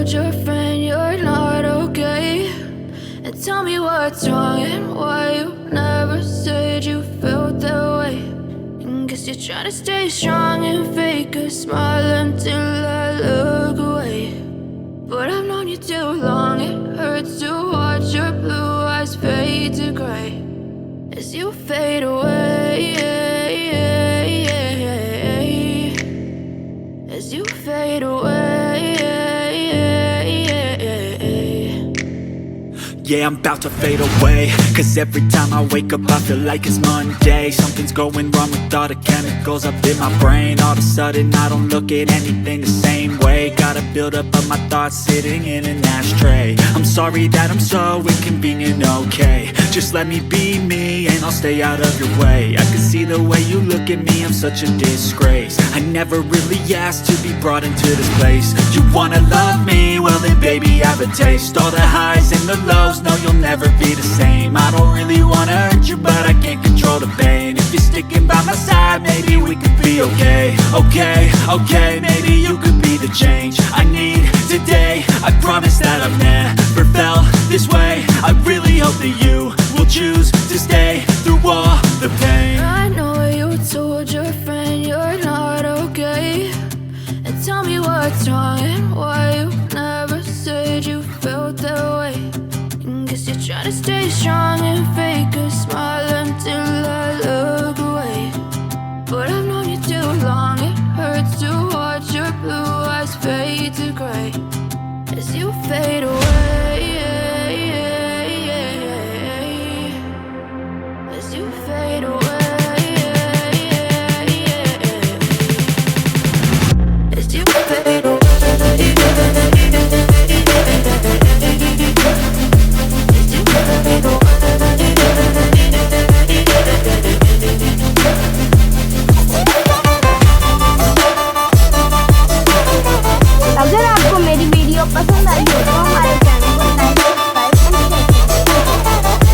told your friend you're not okay, and tell me what's wrong and why you never said you felt that way. And guess you're trying to stay strong and fake a smile until I look away. But I've known you too long, it hurts to watch your blue eyes fade to gray as you fade away, as you fade away. Yeah, I'm about to fade away, cause every time I wake up I feel like it's Monday. Something's going wrong with all the chemicals up in my brain. All of a sudden I don't look at anything the same way. Got a build up of my thoughts sitting in an ashtray. I'm sorry that I'm so inconvenient, okay. Just let me be me and I'll stay out of your way. I can see the way you look at me, I'm such a disgrace. I never really asked to be brought into this place. You wanna love me? Well then baby have a taste. All the highs and the lows, no you'll never be the same. I don't really wanna hurt you but I can't control the pain. If you're sticking by my side, maybe we could be okay. Okay, maybe you could be the change I need today. I promise that I've never felt this way. I really hope that you will choose to stay through all the pain. I know you told your friend you're not okay, and tell me what's wrong and why you never said you felt that way. And guess you're trying to stay strong and fake a smile until I look away. But I've known you too long, it hurts to watch your blue eyes fade to gray as you fade away, as you fade away. अगर आपको मेरी video पसंद आई